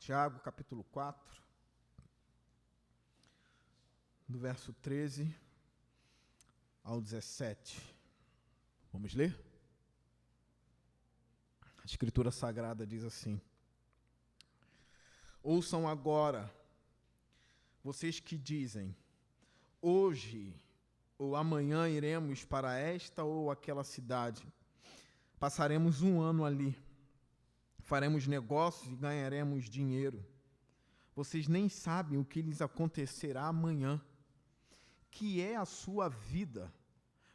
Tiago, capítulo 4, do verso 13 ao 17. Vamos ler? A Escritura Sagrada diz assim: Ouçam agora, vocês que dizem, hoje ou amanhã iremos para esta ou aquela cidade, passaremos um ano ali, faremos negócios e ganharemos dinheiro. Vocês nem sabem o que lhes acontecerá amanhã. Que é a sua vida?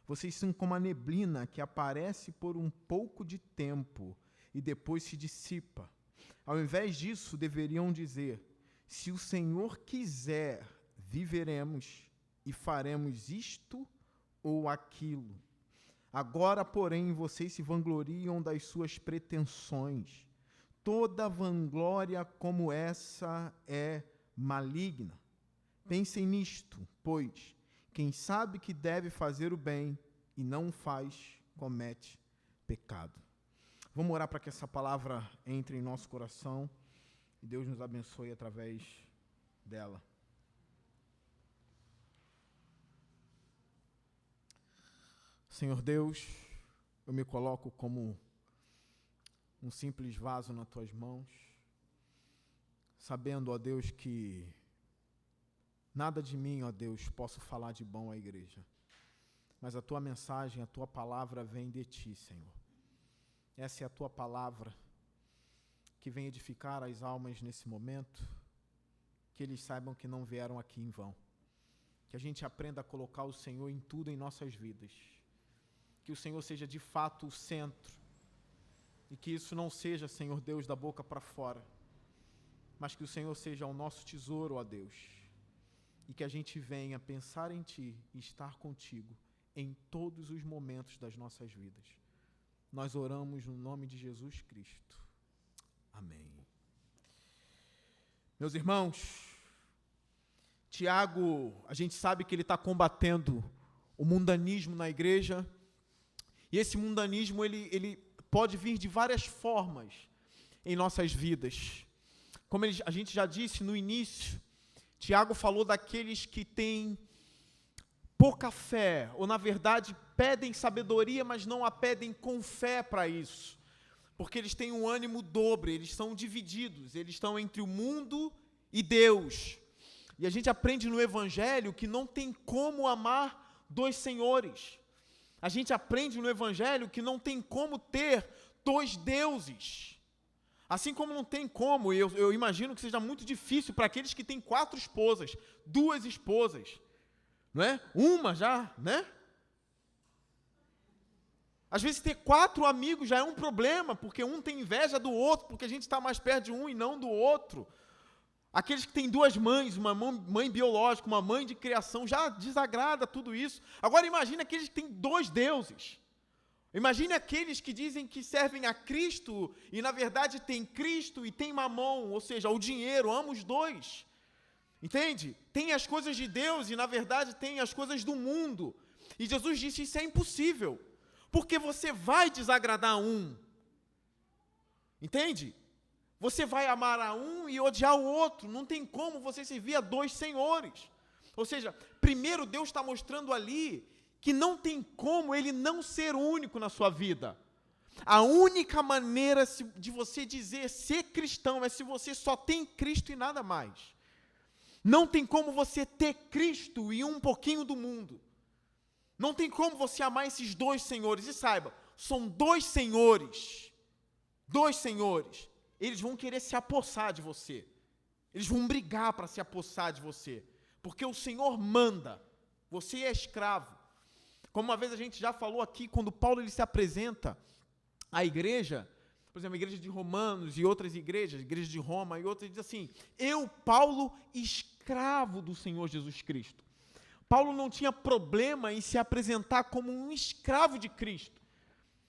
Vocês são como a neblina que aparece por um pouco de tempo e depois se dissipa. Ao invés disso, deveriam dizer: se o Senhor quiser, viveremos e faremos isto ou aquilo. Agora, porém, vocês se vangloriam das suas pretensões. Toda vanglória como essa é maligna. Pensem nisto, pois quem sabe que deve fazer o bem e não o faz, comete pecado. Vamos orar para que essa palavra entre em nosso coração e Deus nos abençoe através dela. Senhor Deus, eu me coloco como um simples vaso nas tuas mãos, sabendo, ó Deus, que nada de mim, ó Deus, posso falar de bom à igreja, mas a tua mensagem, a tua palavra vem de ti, Senhor. Essa é a tua palavra que vem edificar as almas nesse momento, que eles saibam que não vieram aqui em vão, que a gente aprenda a colocar o Senhor em tudo em nossas vidas, que o Senhor seja de fato o centro, e que isso não seja, Senhor Deus, da boca para fora, mas que o Senhor seja o nosso tesouro, ó Deus, e que a gente venha pensar em Ti e estar contigo em todos os momentos das nossas vidas. Nós oramos no nome de Jesus Cristo. Amém. Meus irmãos, Tiago, a gente sabe que ele está combatendo o mundanismo na igreja, e esse mundanismo ele pode vir de várias formas em nossas vidas. Como a gente já disse no início, Tiago falou daqueles que têm pouca fé, ou na verdade pedem sabedoria, mas não a pedem com fé para isso, porque eles têm um ânimo dobre, eles são divididos, eles estão entre o mundo e Deus. E a gente aprende no Evangelho que não tem como amar dois senhores. A gente aprende no Evangelho que não tem como ter dois deuses. Assim como não tem como, eu imagino que seja muito difícil para aqueles que têm 4 esposas, 2 esposas, não é? Uma já, né? Às vezes ter 4 amigos já é um problema, porque um tem inveja do outro, porque a gente está mais perto de um e não do outro. Aqueles que têm 2 mães, uma mãe biológica, uma mãe de criação, já desagrada tudo isso. Agora imagine aqueles que têm 2 deuses. Imagine aqueles que dizem que servem a Cristo e na verdade tem Cristo e tem Mamon, ou seja, o dinheiro, amam os dois. Entende? Tem as coisas de Deus e na verdade tem as coisas do mundo. E Jesus disse, isso é impossível, porque você vai desagradar um. Entende? Você vai amar a um e odiar o outro. Não tem como você servir a 2 senhores. Ou seja, primeiro Deus está mostrando ali que não tem como ele não ser único na sua vida. A única maneira de você dizer ser cristão é se você só tem Cristo e nada mais. Não tem como você ter Cristo e um pouquinho do mundo. Não tem como você amar esses 2 senhores. E saiba, são 2 senhores. 2 senhores. Eles vão querer se apossar de você. Eles vão brigar para se apossar de você. Porque o Senhor manda. Você é escravo. Como uma vez a gente já falou aqui, quando Paulo ele se apresenta à igreja, por exemplo, a igreja de Romanos e outras igrejas, a igreja de Roma e outras, diz assim, eu, Paulo, escravo do Senhor Jesus Cristo. Paulo não tinha problema em se apresentar como um escravo de Cristo.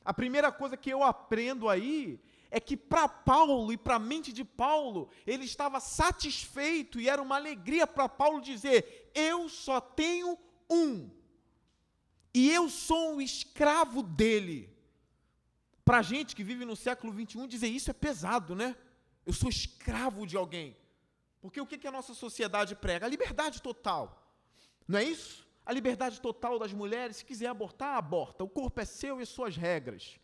A primeira coisa que eu aprendo aí é que para Paulo e para a mente de Paulo, ele estava satisfeito e era uma alegria para Paulo dizer, eu só tenho um. E eu sou um escravo dele. Para a gente que vive no século XXI, dizer isso é pesado, né? eu sou escravo de alguém. Porque o que a nossa sociedade prega? A liberdade total. Não é isso? A liberdade total das mulheres, se quiser abortar, aborta. O corpo é seu e suas regras.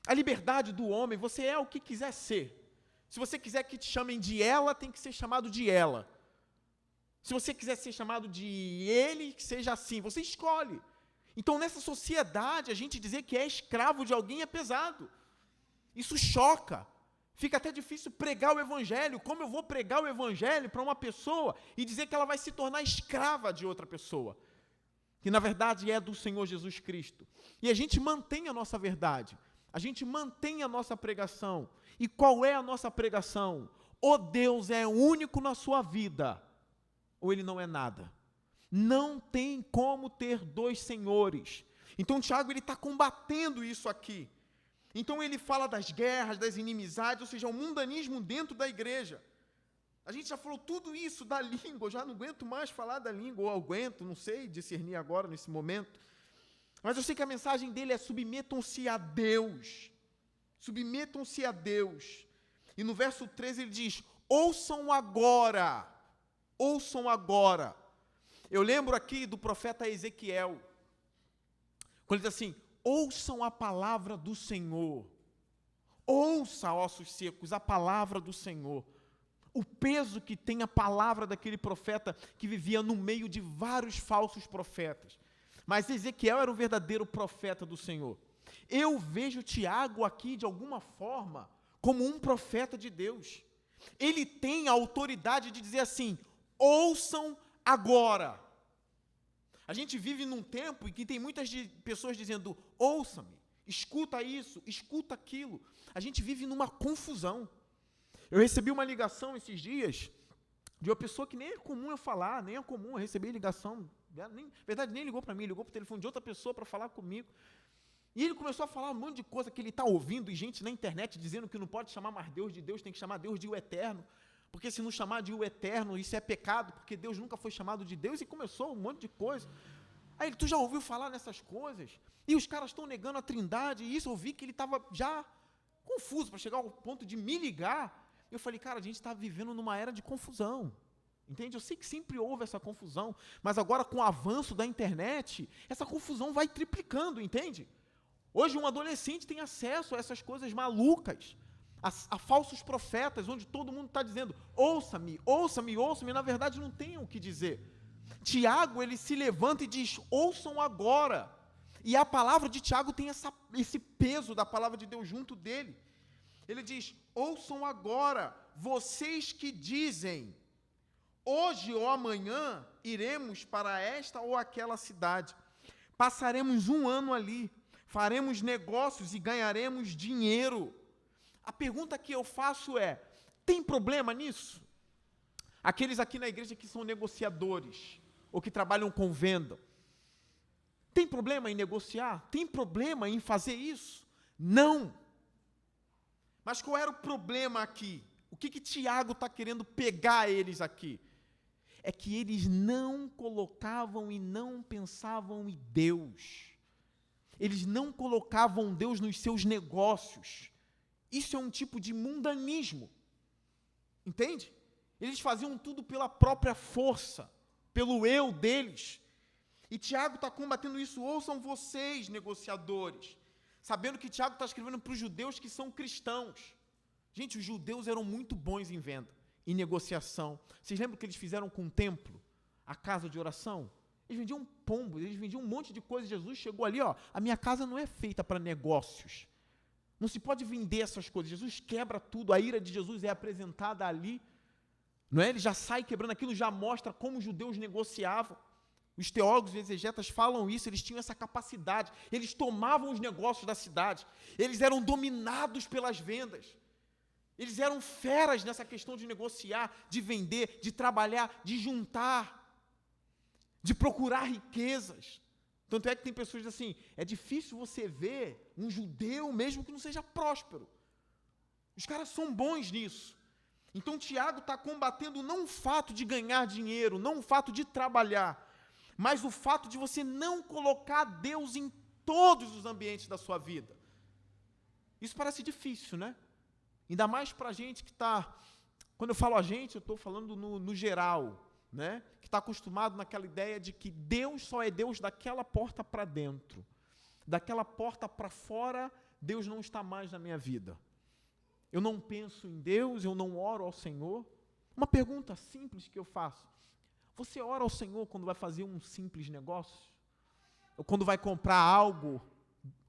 A liberdade do homem, você é o que quiser ser. Se você quiser que te chamem de ela, tem que ser chamado de ela. Se você quiser ser chamado de ele, que seja assim. Você escolhe. Então, nessa sociedade, a gente dizer que é escravo de alguém é pesado. Isso choca. Fica até difícil pregar o evangelho. Como eu vou pregar o evangelho para uma pessoa e dizer que ela vai se tornar escrava de outra pessoa? Que, na verdade, é do Senhor Jesus Cristo. E a gente mantém a nossa verdade. A gente mantém a nossa pregação. E qual é a nossa pregação? Ou Deus é único na sua vida, ou Ele não é nada. Não tem como ter dois senhores. Então, Tiago está combatendo isso aqui. Então, ele fala das guerras, das inimizades, ou seja, o mundanismo dentro da igreja. A gente já falou tudo isso da língua, eu já não aguento mais falar da língua, ou aguento, não sei discernir agora, nesse momento. Mas eu sei que a mensagem dele é: submetam-se a Deus. Submetam-se a Deus. E no verso 13 ele diz: ouçam agora. Ouçam agora. Eu lembro aqui do profeta Ezequiel, quando ele diz assim: ouçam a palavra do Senhor. Ouça, ossos secos, a palavra do Senhor. O peso que tem a palavra daquele profeta que vivia no meio de vários falsos profetas. Mas Ezequiel era o verdadeiro profeta do Senhor. Eu vejo Tiago aqui, de alguma forma, como um profeta de Deus. Ele tem a autoridade de dizer assim: ouçam agora. A gente vive num tempo em que tem muitas pessoas dizendo: ouça-me, escuta isso, escuta aquilo. A gente vive numa confusão. Eu recebi uma ligação esses dias de uma pessoa que nem é comum eu falar, nem é comum eu receber ligação. Na verdade, nem ligou para mim, ligou para o telefone de outra pessoa para falar comigo. E ele começou a falar um monte de coisa que ele está ouvindo, e gente na internet dizendo que não pode chamar mais Deus de Deus, tem que chamar Deus de o Eterno. Porque se não chamar de o Eterno, isso é pecado, porque Deus nunca foi chamado de Deus, e começou um monte de coisa. Aí ele: tu já ouviu falar nessas coisas? E os caras estão negando a Trindade, e isso eu vi que ele estava já confuso, para chegar ao ponto de me ligar. Eu falei: cara, a gente está vivendo numa era de confusão. Entende? Eu sei que sempre houve essa confusão, mas agora com o avanço da internet, essa confusão vai triplicando, entende? Hoje um adolescente tem acesso a essas coisas malucas, a falsos profetas, onde todo mundo está dizendo: ouça-me, ouça-me, ouça-me, na verdade não tem o que dizer. Tiago, ele se levanta e diz: ouçam agora. E a palavra de Tiago tem esse peso da palavra de Deus junto dele. Ele diz: ouçam agora, vocês que dizem: hoje ou amanhã iremos para esta ou aquela cidade, passaremos um ano ali, faremos negócios e ganharemos dinheiro. A pergunta que eu faço é: tem problema nisso? Aqueles aqui na igreja que são negociadores, ou que trabalham com venda, tem problema em negociar? Tem problema em fazer isso? Não. Mas qual era o problema aqui? O que Tiago está querendo pegar eles aqui? É que eles não colocavam e não pensavam em Deus. Eles não colocavam Deus nos seus negócios. Isso é um tipo de mundanismo. Entende? Eles faziam tudo pela própria força, pelo eu deles. E Tiago está combatendo isso. Ouçam vocês, negociadores. Sabendo que Tiago está escrevendo para os judeus que são cristãos. Gente, os judeus eram muito bons em venda, em negociação. Vocês lembram o que eles fizeram com o templo? A casa de oração? Eles vendiam pombos, eles vendiam um monte de coisa. Jesus chegou ali: ó, a minha casa não é feita para negócios. Não se pode vender essas coisas. Jesus quebra tudo, a ira de Jesus é apresentada ali. Não é? Ele já sai quebrando aquilo, já mostra como os judeus negociavam. Os teólogos e exegetas falam isso, eles tinham essa capacidade. Eles tomavam os negócios da cidade. Eles eram dominados pelas vendas. Eles eram feras nessa questão de negociar, de vender, de trabalhar, de juntar, de procurar riquezas. Tanto é que tem pessoas que dizem assim: é difícil você ver um judeu mesmo que não seja próspero. Os caras são bons nisso. Então Tiago está combatendo não o fato de ganhar dinheiro, não o fato de trabalhar, mas o fato de você não colocar Deus em todos os ambientes da sua vida. Isso parece difícil, né? Ainda mais para a gente que está, quando eu falo a gente, eu estou falando no geral, né? Que está acostumado naquela ideia de que Deus só é Deus daquela porta para dentro. Daquela porta para fora, Deus não está mais na minha vida. Eu não penso em Deus, eu não oro ao Senhor. Uma pergunta simples que eu faço. Você ora ao Senhor quando vai fazer um simples negócio? Ou quando vai comprar algo,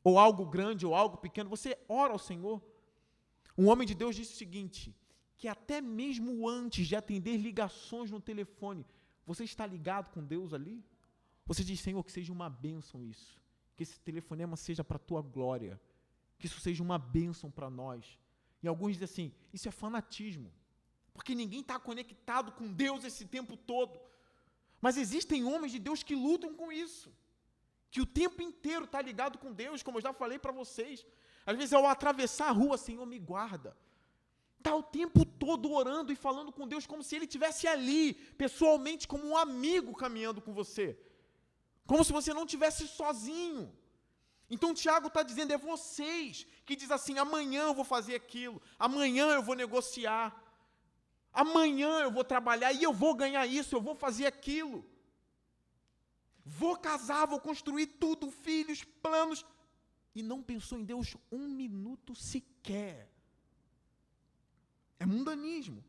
ou algo grande, ou algo pequeno, você ora ao Senhor? Um homem de Deus disse o seguinte, que até mesmo antes de atender ligações no telefone, você está ligado com Deus ali? Você diz, Senhor, que seja uma bênção isso. Que esse telefonema seja para a tua glória. Que isso seja uma bênção para nós. E alguns dizem assim, isso é fanatismo. Porque ninguém está conectado com Deus esse tempo todo. Mas existem homens de Deus que lutam com isso. Que o tempo inteiro está ligado com Deus, como eu já falei para vocês. Às vezes ao atravessar a rua, Senhor, me guarda. Está o tempo todo orando e falando com Deus como se Ele estivesse ali, pessoalmente, como um amigo caminhando com você. Como se você não estivesse sozinho. Então Tiago está dizendo, é vocês que diz assim, amanhã eu vou fazer aquilo, amanhã eu vou negociar, amanhã eu vou trabalhar e eu vou ganhar isso, eu vou fazer aquilo. Vou casar, vou construir tudo, filhos, planos. E não pensou em Deus um minuto sequer. É mundanismo.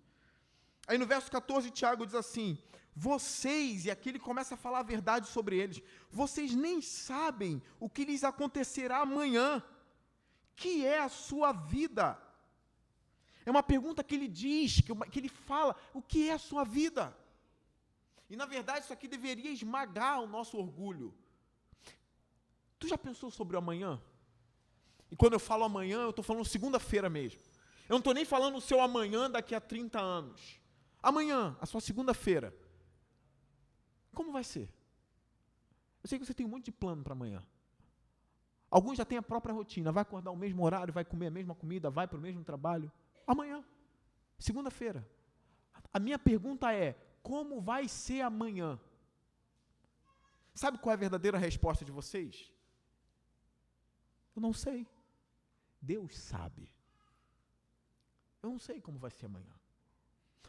Aí no verso 14, Tiago diz assim, vocês, e aqui ele começa a falar a verdade sobre eles, vocês nem sabem o que lhes acontecerá amanhã, que é a sua vida. É uma pergunta que ele diz, que ele fala, o que é a sua vida? E na verdade isso aqui deveria esmagar o nosso orgulho. Tu já pensou sobre o amanhã? E quando eu falo amanhã, eu estou falando segunda-feira mesmo. Eu não estou nem falando o seu amanhã daqui a 30 anos. Amanhã, a sua segunda-feira. Como vai ser? Eu sei que você tem um monte de plano para amanhã. Alguns já têm a própria rotina. Vai acordar o mesmo horário, vai comer a mesma comida, vai para o mesmo trabalho. Amanhã, segunda-feira. A minha pergunta é, como vai ser amanhã? Sabe qual é a verdadeira resposta de vocês? Eu não sei. Deus sabe. Eu não sei como vai ser amanhã.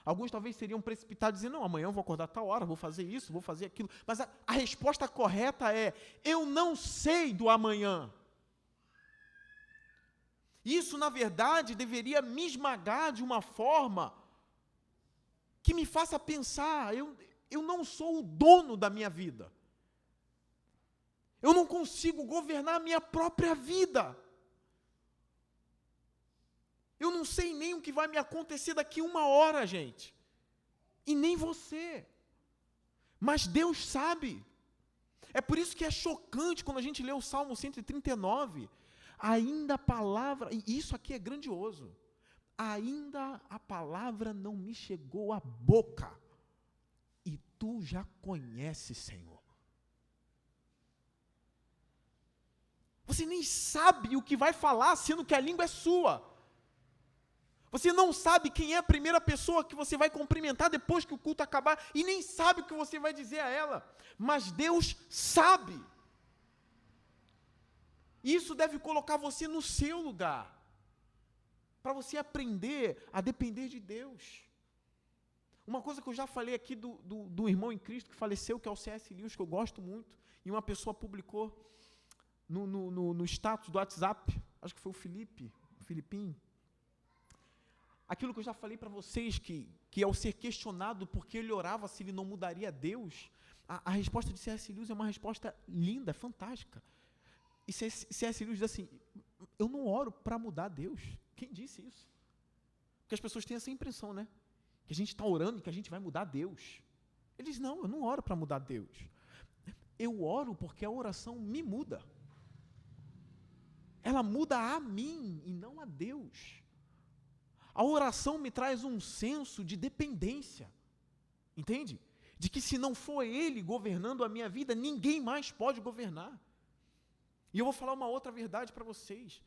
Alguns talvez seriam precipitados dizendo, não, amanhã eu vou acordar tal hora, vou fazer isso, vou fazer aquilo. Mas a resposta correta é, eu não sei do amanhã. Isso, na verdade, deveria me esmagar de uma forma que me faça pensar, eu não sou o dono da minha vida. Eu não consigo governar a minha própria vida. Eu não sei nem o que vai me acontecer daqui 1 hora, gente. E nem você. Mas Deus sabe. É por isso que é chocante quando a gente lê o Salmo 139. Ainda a palavra, e isso aqui é grandioso. Ainda a palavra não me chegou à boca. E tu já conheces, Senhor. Você nem sabe o que vai falar, sendo que a língua é sua. Você não sabe quem é a primeira pessoa que você vai cumprimentar depois que o culto acabar, e nem sabe o que você vai dizer a ela, mas Deus sabe. Isso deve colocar você no seu lugar, para você aprender a depender de Deus. Uma coisa que eu já falei aqui do irmão em Cristo que faleceu, que é o C.S. Lewis, que eu gosto muito, e uma pessoa publicou no status do WhatsApp, acho que foi o Filipinho, aquilo que eu já falei para vocês, que ao ser questionado porque ele orava se ele não mudaria Deus, a resposta de C.S. Lewis é uma resposta linda, fantástica. E C.S. Lewis diz assim, eu não oro para mudar Deus. Quem disse isso? Porque as pessoas têm essa impressão, né? Que a gente está orando e que a gente vai mudar Deus. Ele diz, não, eu não oro para mudar Deus. Eu oro porque a oração me muda. Ela muda a mim e não a Deus. A oração me traz um senso de dependência, entende? De que se não for Ele governando a minha vida, ninguém mais pode governar. E eu vou falar uma outra verdade para vocês.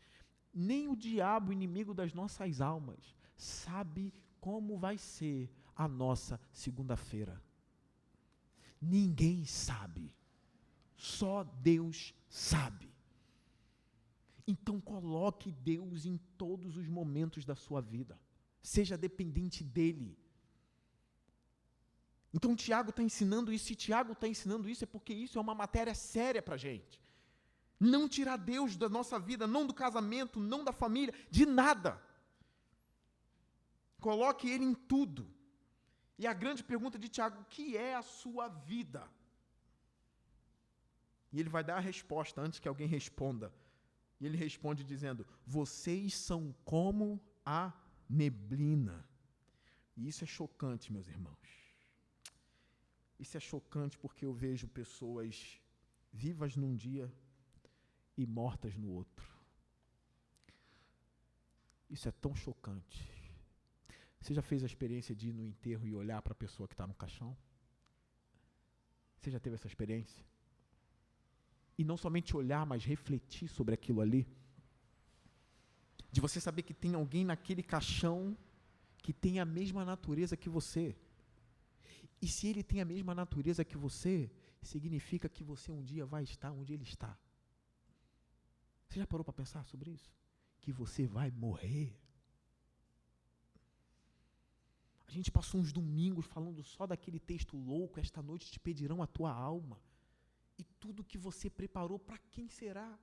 Nem o diabo, inimigo das nossas almas, sabe como vai ser a nossa segunda-feira. Ninguém sabe. Só Deus sabe. Então coloque Deus em todos os momentos da sua vida. Seja dependente dele. Então Tiago está ensinando isso. Se Tiago está ensinando isso, é porque isso é uma matéria séria para a gente. Não tirar Deus da nossa vida, não do casamento, não da família, de nada. Coloque ele em tudo. E a grande pergunta de Tiago: o que é a sua vida? E ele vai dar a resposta antes que alguém responda. E ele responde dizendo: vocês são como a neblina. E isso é chocante, meus irmãos. Isso é chocante porque eu vejo pessoas vivas num dia e mortas no outro. Isso é tão chocante. Você já fez a experiência de ir no enterro e olhar para a pessoa que está no caixão? Você já teve essa experiência? E não somente olhar, mas refletir sobre aquilo ali. De você saber que tem alguém naquele caixão que tem a mesma natureza que você. E se ele tem a mesma natureza que você, significa que você um dia vai estar onde ele está. Você já parou para pensar sobre isso? Que você vai morrer. A gente passou uns domingos falando só daquele texto louco: esta noite te pedirão a tua alma. E tudo que você preparou, para quem será?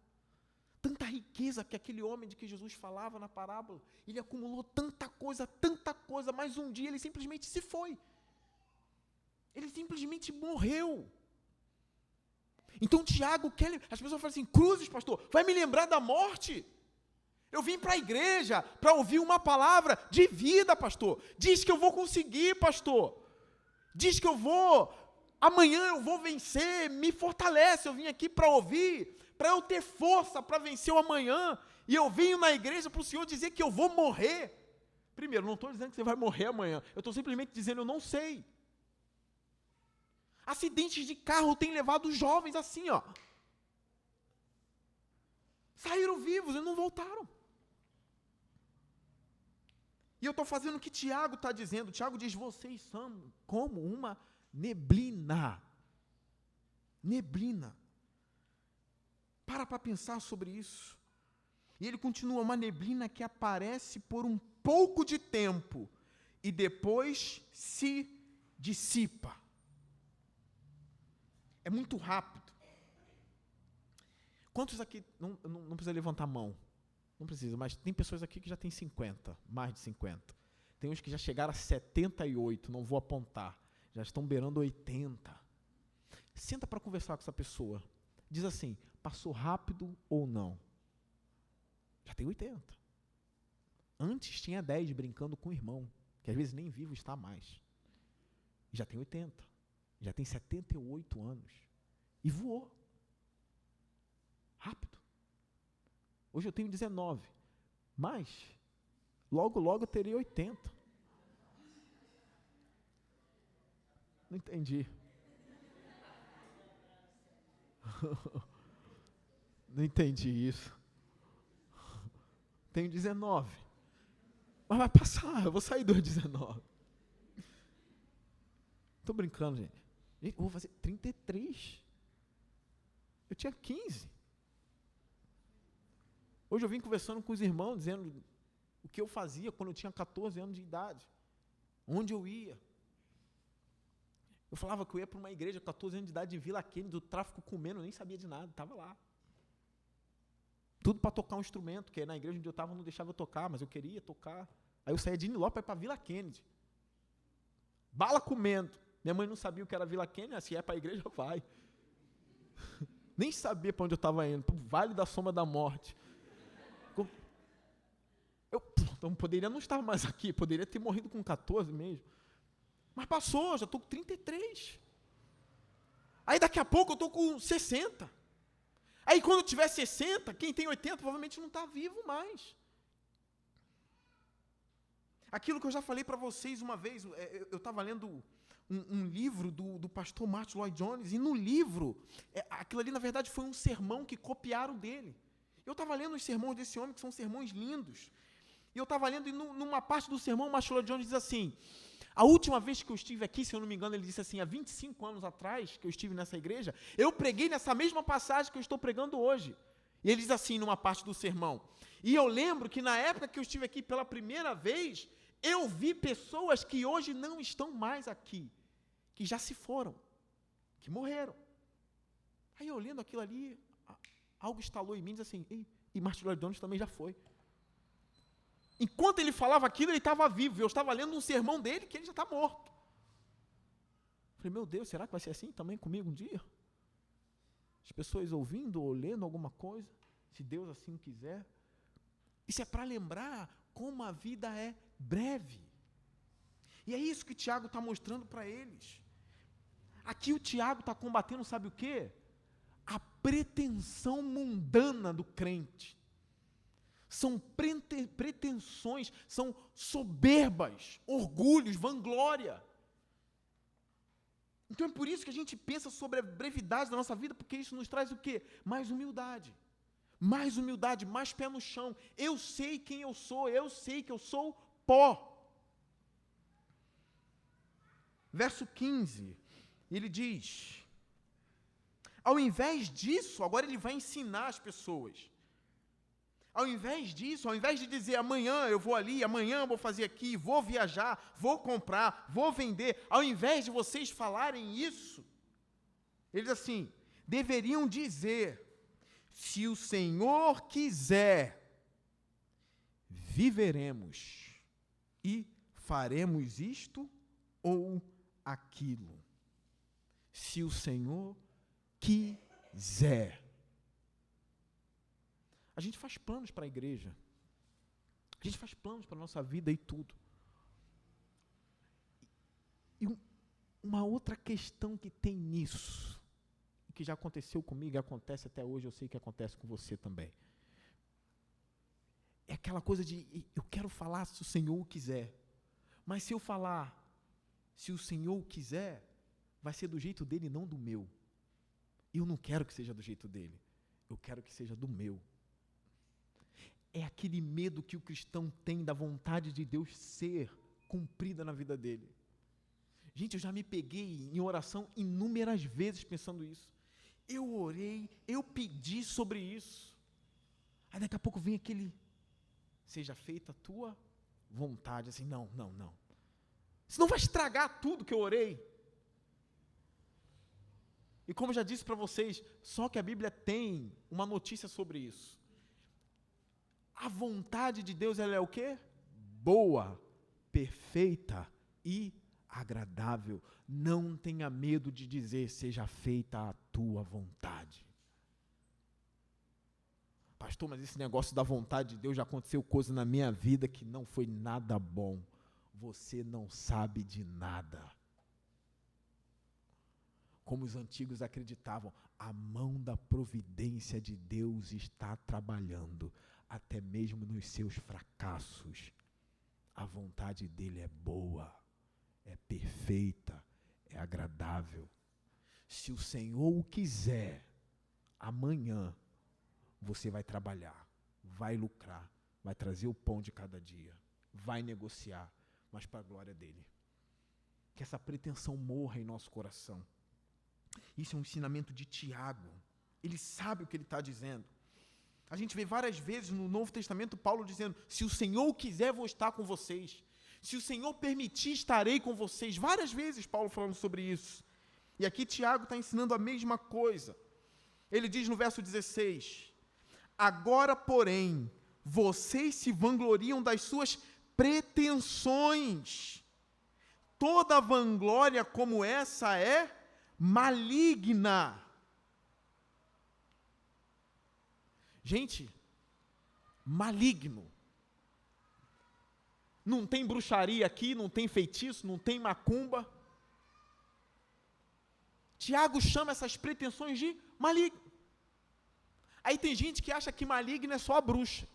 Tanta riqueza que aquele homem de que Jesus falava na parábola, ele acumulou tanta coisa, mas um dia ele simplesmente se foi. Ele simplesmente morreu. Então Tiago quer... As pessoas falam assim: cruzes, pastor, vai me lembrar da morte? Eu vim para a igreja para ouvir uma palavra de vida, pastor. Diz que eu vou conseguir, pastor. Diz que eu vou... Amanhã eu vou vencer, me fortalece. Eu vim aqui para ouvir, para eu ter força para vencer o amanhã. E eu venho na igreja para o Senhor dizer que eu vou morrer. Primeiro, não estou dizendo que você vai morrer amanhã. Eu estou simplesmente dizendo: eu não sei. Acidentes de carro têm levado os jovens assim, ó. Saíram vivos e não voltaram. E eu estou fazendo o que Tiago está dizendo. Tiago diz: vocês são como uma neblina. Neblina. Para pensar sobre isso. E ele continua: uma neblina que aparece por um pouco de tempo e depois se dissipa. É muito rápido. Quantos aqui, não precisa levantar a mão, não precisa, mas tem pessoas aqui que já têm 50, mais de 50. Tem uns que já chegaram a 78, não vou apontar, já estão beirando 80. Senta para conversar com essa pessoa. Diz assim: passou rápido ou não? Já tem 80. Antes tinha 10 brincando com o irmão, que às vezes nem vivo está mais. Já tem 80. Já tem 78 anos. E voou. Rápido. Hoje eu tenho 19. Mas, logo eu terei 80. Não entendi. Não entendi isso. Tenho 19. Mas vai passar, eu vou sair dos 19. Estou brincando, gente. Eu vou fazer 33. Eu tinha 15. Hoje eu vim conversando com os irmãos, dizendo o que eu fazia quando eu tinha 14 anos de idade. Onde eu ia. Eu falava que eu ia para uma igreja com 14 anos de idade em Vila Kennedy, do tráfico comendo, eu nem sabia de nada, estava lá. Tudo para tocar um instrumento, que na igreja onde eu estava não deixava eu tocar, mas eu queria tocar. Aí eu saía de Niló para ir para Vila Kennedy. Bala comendo. Minha mãe não sabia o que era Vila Kennedy, se é para a igreja, vai. Nem sabia para onde eu estava indo, para o Vale da Sombra da Morte. Eu então, poderia não estar mais aqui, poderia ter morrido com 14 mesmo. Mas passou, já estou com 33. Aí daqui a pouco eu estou com 60. Aí quando eu tiver 60, quem tem 80 provavelmente não está vivo mais. Aquilo que eu já falei para vocês uma vez, eu estava lendo um livro do pastor Martin Lloyd Jones, e no livro, aquilo ali na verdade foi um sermão que copiaram dele. Eu estava lendo os sermões desse homem, que são sermões lindos, e eu estava lendo, e numa parte do sermão, o Martin Lloyd Jones diz assim: a última vez que eu estive aqui, se eu não me engano, ele disse assim, há 25 anos atrás, que eu estive nessa igreja, eu preguei nessa mesma passagem que eu estou pregando hoje. E ele diz assim numa parte do sermão: e eu lembro que na época que eu estive aqui pela primeira vez, eu vi pessoas que hoje não estão mais aqui, que já se foram, que morreram. Aí eu lendo aquilo ali, algo estalou em mim, diz assim: e Martin Lloyd Jones também já foi. Enquanto ele falava aquilo, ele estava vivo. Eu estava lendo um sermão dele que ele já está morto. Falei, meu Deus, será que vai ser assim também comigo um dia? As pessoas ouvindo ou lendo alguma coisa, se Deus assim quiser. Isso é para lembrar como a vida é breve. E é isso que Tiago está mostrando para eles. Aqui o Tiago está combatendo, sabe o quê? A pretensão mundana do crente. São pretensões, são soberbas, orgulhos, vanglória. Então é por isso que a gente pensa sobre a brevidade da nossa vida, porque isso nos traz o quê? Mais humildade, mais pé no chão. Eu sei quem eu sou, eu sei que eu sou pó. Verso 15, ele diz, ao invés disso, agora ele vai ensinar as pessoas. Ao invés disso, ao invés de dizer amanhã eu vou ali, amanhã eu vou fazer aqui, vou viajar, vou comprar, vou vender, ao invés de vocês falarem isso, ele diz assim, deveriam dizer, se o Senhor quiser, viveremos e faremos isto ou aquilo. Se o Senhor quiser. A gente faz planos para a igreja. A gente faz planos para a nossa vida e tudo. E uma outra questão que tem nisso, que já aconteceu comigo e acontece até hoje, eu sei que acontece com você também. É aquela coisa de, eu quero falar se o Senhor quiser. Mas se eu falar, se o Senhor quiser, vai ser do jeito dele, não do meu. E eu não quero que seja do jeito dele. Eu quero que seja do meu. É aquele medo que o cristão tem da vontade de Deus ser cumprida na vida dele. Gente, eu já me peguei em oração inúmeras vezes pensando isso. Eu orei, eu pedi sobre isso. Aí daqui a pouco vem aquele, seja feita a tua vontade. Assim, não. Senão vai estragar tudo que eu orei. E como eu já disse para vocês, só que a Bíblia tem uma notícia sobre isso. A vontade de Deus, ela é o quê? Boa, perfeita e agradável. Não tenha medo de dizer, seja feita a tua vontade. Pastor, mas esse negócio da vontade de Deus, já aconteceu coisa na minha vida que não foi nada bom. Você não sabe de nada. Como os antigos acreditavam, a mão da providência de Deus está trabalhando. Até mesmo nos seus fracassos, a vontade dele é boa, é perfeita, é agradável. Se o Senhor o quiser, amanhã você vai trabalhar, vai lucrar, vai trazer o pão de cada dia, vai negociar, mas para a glória dele. Que essa pretensão morra em nosso coração. Isso é um ensinamento de Tiago. Ele sabe o que ele está dizendo. A gente vê várias vezes no Novo Testamento Paulo dizendo, se o Senhor quiser, vou estar com vocês. Se o Senhor permitir, estarei com vocês. Várias vezes Paulo falando sobre isso. E aqui Tiago está ensinando a mesma coisa. Ele diz no verso 16, agora, porém, vocês se vangloriam das suas pretensões. Toda vanglória como essa é maligna. Gente, maligno. Não tem bruxaria aqui, não tem feitiço, não tem macumba. Tiago chama essas pretensões de maligno. Aí tem gente que acha que maligno é só a bruxa.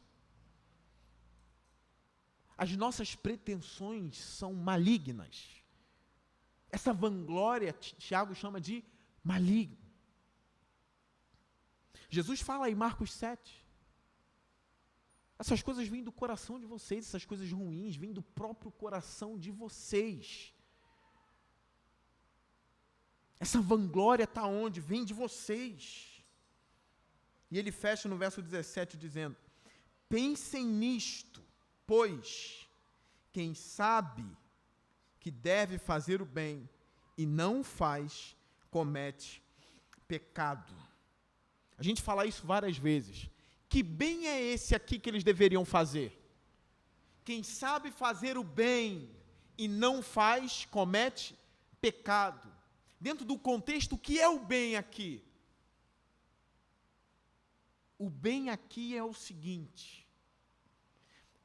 As nossas pretensões são malignas. Essa vanglória, Tiago chama de maligno. Jesus fala em Marcos 7, essas coisas vêm do coração de vocês, essas coisas ruins vêm do próprio coração de vocês. Essa vanglória está onde? Vem de vocês. E ele fecha no verso 17 dizendo: pensem nisto, pois quem sabe que deve fazer o bem e não faz, comete pecado. A gente fala isso várias vezes. Que bem é esse aqui que eles deveriam fazer? Quem sabe fazer o bem e não faz, comete pecado. Dentro do contexto, o que é o bem aqui? O bem aqui é o seguinte: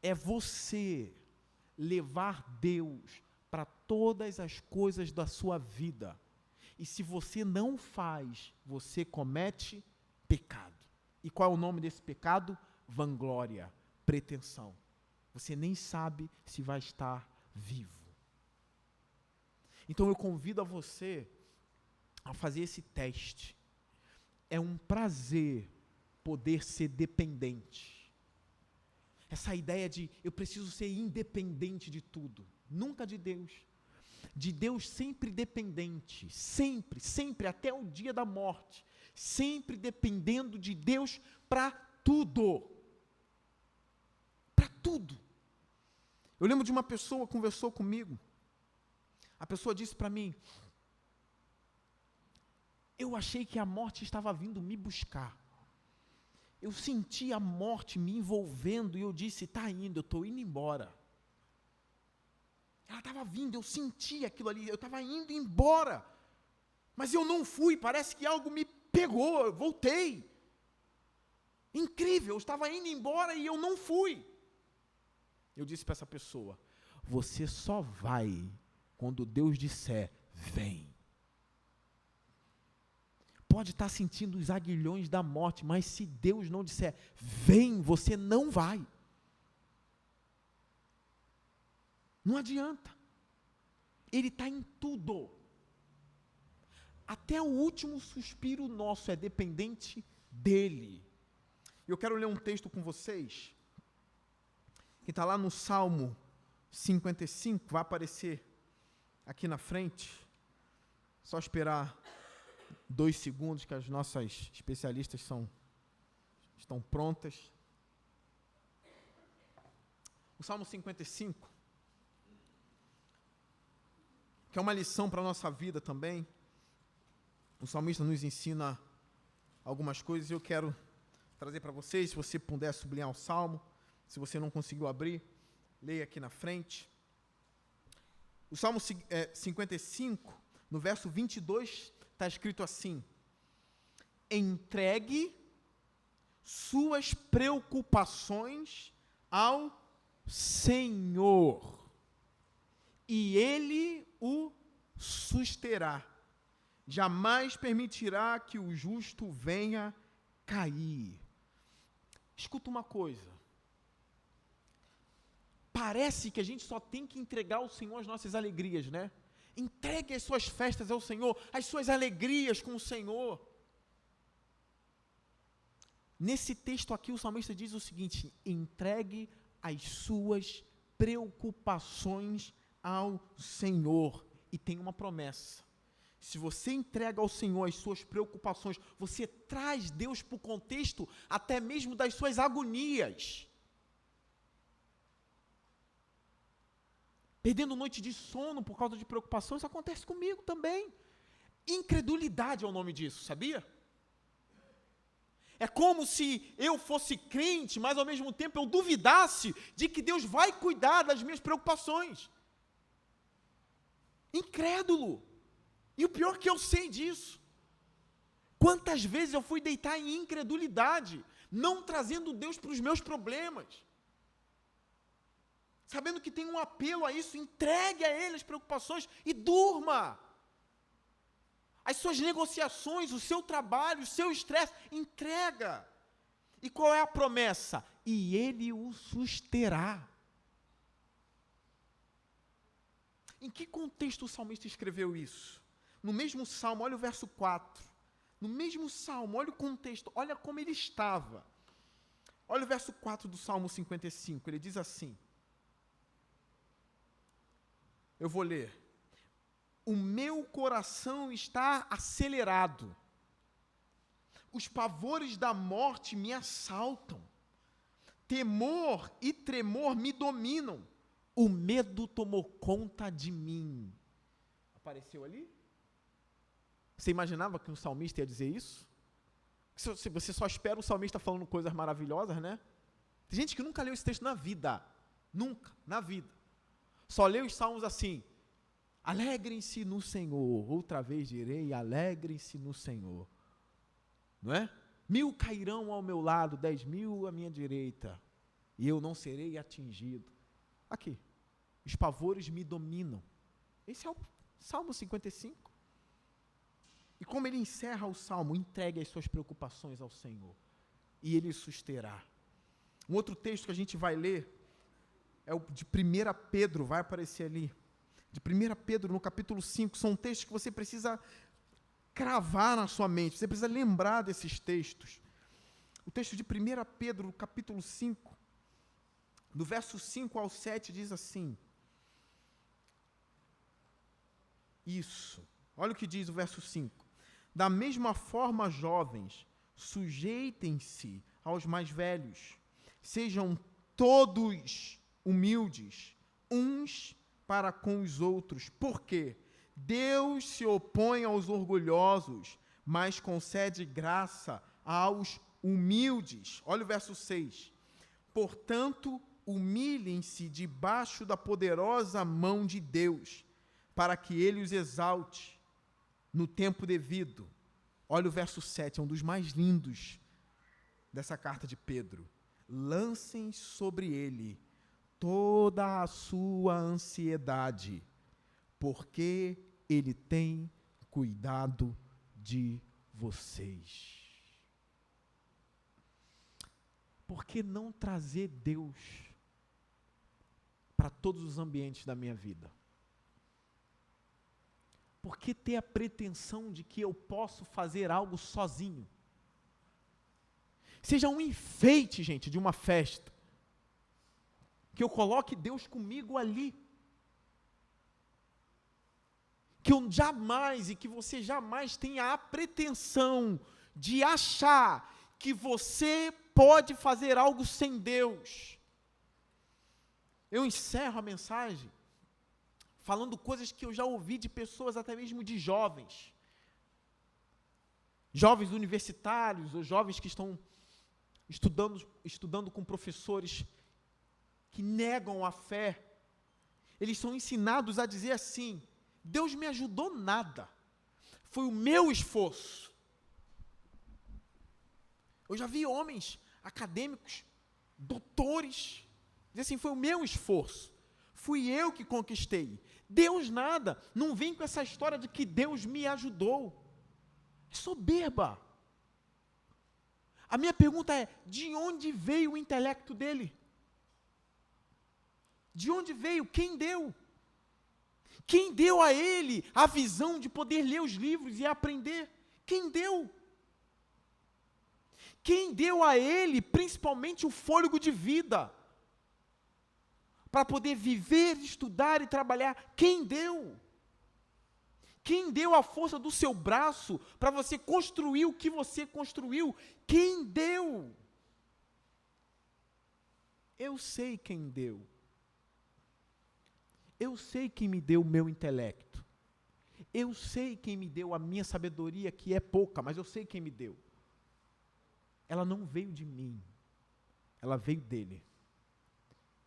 é você levar Deus para todas as coisas da sua vida. E se você não faz, você comete pecado. E qual é o nome desse pecado? Vanglória, pretensão. Você nem sabe se vai estar vivo. Então eu convido a você a fazer esse teste. É um prazer poder ser dependente. Essa ideia de eu preciso ser independente de tudo, nunca de Deus. De Deus sempre dependente, sempre, sempre, até o dia da morte, sempre dependendo de Deus para tudo. Para tudo. Eu lembro de uma pessoa que conversou comigo, a pessoa disse para mim: eu achei que a morte estava vindo me buscar. Eu senti a morte me envolvendo e eu disse: está indo, eu estou indo embora. Ela estava vindo, eu senti aquilo ali, eu estava indo embora. Mas eu não fui, parece que algo me pegou, eu voltei. Incrível, eu estava indo embora e eu não fui. Eu disse para essa pessoa: você só vai quando Deus disser, vem. Pode estar sentindo os aguilhões da morte, mas se Deus não disser, vem, você não vai. Não adianta. Ele está em tudo. Até o último suspiro nosso é dependente dele. Eu quero ler um texto com vocês, que está lá no Salmo 55, vai aparecer aqui na frente. Só esperar 2 segundos que as nossas especialistas estão prontas. O Salmo 55, que é uma lição para a nossa vida também. O salmista nos ensina algumas coisas e eu quero trazer para vocês. Se você puder sublinhar o Salmo, se você não conseguiu abrir, leia aqui na frente. O Salmo 55, no verso 22, está escrito assim: entregue suas preocupações ao Senhor, e Ele o susterá. Jamais permitirá que o justo venha cair. Escuta uma coisa. Parece que a gente só tem que entregar ao Senhor as nossas alegrias, né? Entregue as suas festas ao Senhor, as suas alegrias com o Senhor. Nesse texto aqui, o salmista diz o seguinte: entregue as suas preocupações ao Senhor. E tem uma promessa: se você entrega ao Senhor as suas preocupações, você traz Deus para o contexto até mesmo das suas agonias. Perdendo noite de sono por causa de preocupação, isso acontece comigo também. Incredulidade é o nome disso, sabia? É como se eu fosse crente, mas ao mesmo tempo eu duvidasse de que Deus vai cuidar das minhas preocupações. Incrédulo. E o pior é que eu sei disso. Quantas vezes eu fui deitar em incredulidade, não trazendo Deus para os meus problemas. Sabendo que tem um apelo a isso, entregue a Ele as preocupações e durma. As suas negociações, o seu trabalho, o seu estresse, entrega. E qual é a promessa? E Ele o susterá. Em que contexto o salmista escreveu isso? No mesmo salmo, olha o verso 4. No mesmo salmo, olha o contexto, olha como ele estava. Olha o verso 4 do Salmo 55, ele diz assim: eu vou ler. O meu coração está acelerado. os pavores da morte me assaltam. Temor e tremor me dominam. O medo tomou conta de mim. Apareceu ali? Você imaginava que um salmista ia dizer isso? Você só espera o salmista falando coisas maravilhosas, né? Tem gente que nunca leu esse texto na vida. Nunca, na vida. Só leu os salmos assim: alegrem-se no Senhor. Outra vez direi, alegrem-se no Senhor. Não é? 1000 cairão ao meu lado, 10.000 à minha direita, e eu não serei atingido. Aqui, os pavores me dominam. Esse é o Salmo 55. E como ele encerra o Salmo, entregue as suas preocupações ao Senhor, e Ele susterá. Um outro texto que a gente vai ler é o de 1 Pedro, vai aparecer ali. De 1 Pedro, no capítulo 5, são textos que você precisa cravar na sua mente, você precisa lembrar desses textos. O texto de 1 Pedro, capítulo 5, do verso 5 ao 7, diz assim, olha o que diz o verso 5, da mesma forma, jovens, sujeitem-se aos mais velhos, sejam todos humildes, uns para com os outros, porque Deus se opõe aos orgulhosos, mas concede graça aos humildes. Olha o verso 6. Portanto, humilhem-se debaixo da poderosa mão de Deus, para que Ele os exalte no tempo devido. Olha o verso 7, é um dos mais lindos dessa carta de Pedro. Lancem sobre Ele toda a sua ansiedade, porque Ele tem cuidado de vocês. Por que não trazer Deus para todos os ambientes da minha vida? Por que ter a pretensão de que eu posso fazer algo sozinho? Seja um enfeite, gente, de uma festa, que eu coloque Deus comigo ali, que eu jamais, e que você jamais tenha a pretensão de achar que você pode fazer algo sem Deus. Eu encerro a mensagem falando coisas que eu já ouvi de pessoas, até mesmo de jovens universitários, ou jovens que estão estudando com professores que negam a fé. Eles são ensinados a dizer assim: Deus me ajudou nada, foi o meu esforço. Eu já vi homens acadêmicos, doutores, dizer assim: foi o meu esforço, fui eu que conquistei. Deus nada, não vem com essa história de que Deus me ajudou. É soberba. A minha pergunta é: de onde veio o intelecto dele? De onde veio? Quem deu? Quem deu a ele a visão de poder ler os livros e aprender? Quem deu? Quem deu a ele, principalmente, o fôlego de vida, para poder viver, estudar e trabalhar? Quem deu? Quem deu a força do seu braço para você construir o que você construiu? Quem deu? Eu sei quem deu. Eu sei quem me deu o meu intelecto. Eu sei quem me deu a minha sabedoria, que é pouca, mas eu sei quem me deu. Ela não veio de mim, ela veio dele.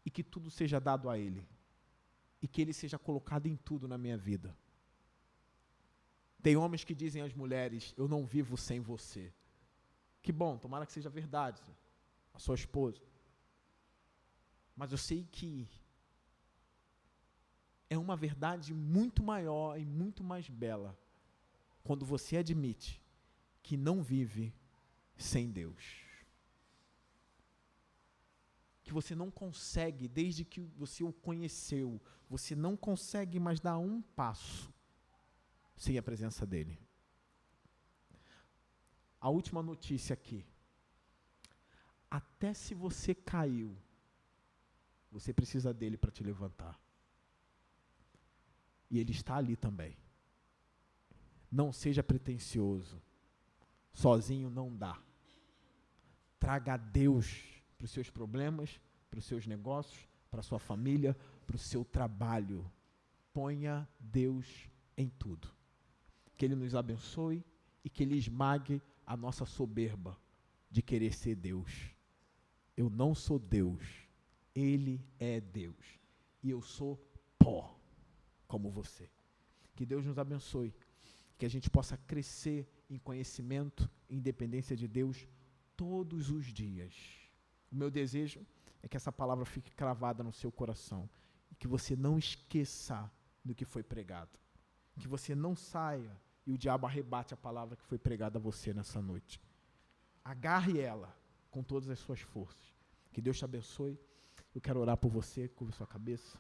E que tudo seja dado a ele. E que ele seja colocado em tudo na minha vida. Tem homens que dizem às mulheres: eu não vivo sem você. Que bom, tomara que seja verdade, a sua esposa. Mas eu sei que é uma verdade muito maior e muito mais bela quando você admite que não vive sem Deus. Que você não consegue, desde que você o conheceu, você não consegue mais dar um passo sem a presença dele. A última notícia aqui. Até se você caiu, você precisa dele para te levantar. E ele está ali também. Não seja pretensioso. Sozinho não dá. Traga a Deus para os seus problemas, para os seus negócios, para a sua família, para o seu trabalho. Ponha Deus em tudo. Que Ele nos abençoe e que Ele esmague a nossa soberba de querer ser Deus. Eu não sou Deus, Ele é Deus. E eu sou pó, como você. Que Deus nos abençoe, que a gente possa crescer em conhecimento e independência de Deus todos os dias. O meu desejo é que essa palavra fique cravada no seu coração e que você não esqueça do que foi pregado. Que você não saia e o diabo arrebate a palavra que foi pregada a você nessa noite. Agarre ela com todas as suas forças. Que Deus te abençoe. Eu quero orar por você, curva sua cabeça.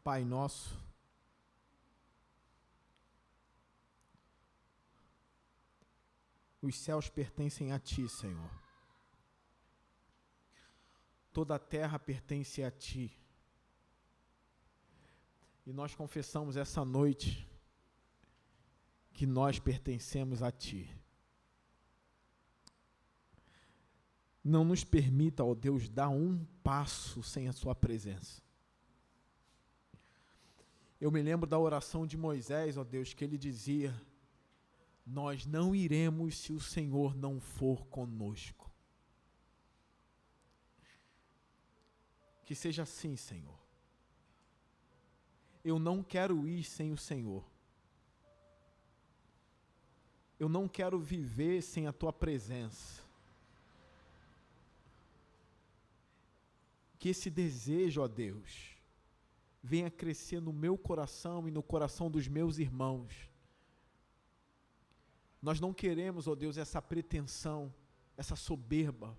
Pai nosso, os céus pertencem a Ti, Senhor. Toda a terra pertence a Ti. E nós confessamos essa noite que nós pertencemos a Ti. Não nos permita, ó Deus, dar um passo sem a Sua presença. Eu me lembro da oração de Moisés, ó Deus, que ele dizia: nós não iremos se o Senhor não for conosco. Que seja assim, Senhor. Eu não quero ir sem o Senhor. Eu não quero viver sem a Tua presença. Que esse desejo, ó Deus, venha crescer no meu coração e no coração dos meus irmãos. Nós não queremos, ó Deus, essa pretensão, essa soberba,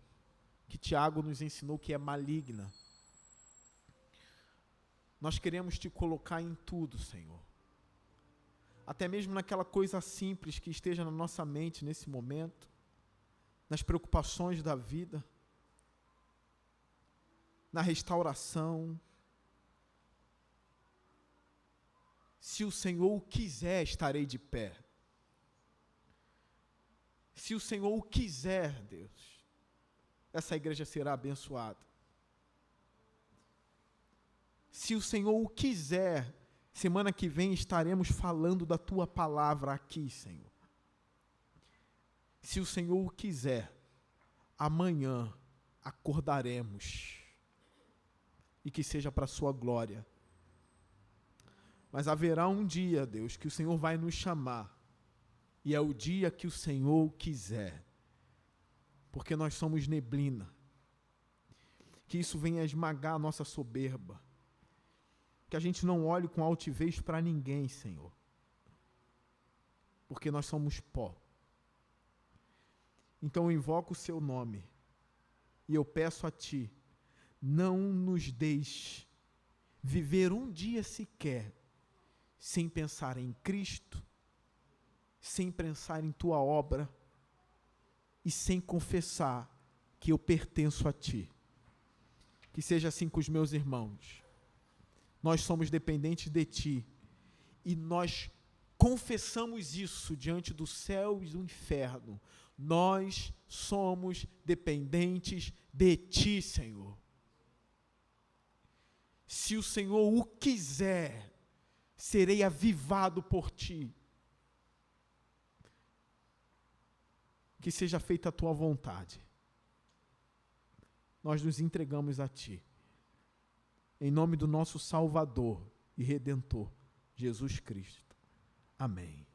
que Tiago nos ensinou que é maligna. Nós queremos Te colocar em tudo, Senhor. Até mesmo naquela coisa simples que esteja na nossa mente nesse momento, nas preocupações da vida, na restauração. Se o Senhor o quiser, estarei de pé. Se o Senhor o quiser, Deus, essa igreja será abençoada. Se o Senhor o quiser, semana que vem estaremos falando da Tua palavra aqui, Senhor. Se o Senhor o quiser, amanhã acordaremos. E que seja para a Sua glória. Mas haverá um dia, Deus, que o Senhor vai nos chamar. E é o dia que o Senhor quiser. Porque nós somos neblina. Que isso venha esmagar a nossa soberba. Que a gente não olhe com altivez para ninguém, Senhor. Porque nós somos pó. Então eu invoco o Seu nome. E eu peço a Ti, não nos deixe viver um dia sequer sem pensar em Cristo, sem pensar em Tua obra e sem confessar que eu pertenço a Ti. Que seja assim com os meus irmãos. Nós somos dependentes de Ti e nós confessamos isso diante do céu e do inferno. Nós somos dependentes de Ti, Senhor. Se o Senhor o quiser, serei avivado por Ti. Que seja feita a Tua vontade. Nós nos entregamos a Ti. Em nome do nosso Salvador e Redentor, Jesus Cristo. Amém.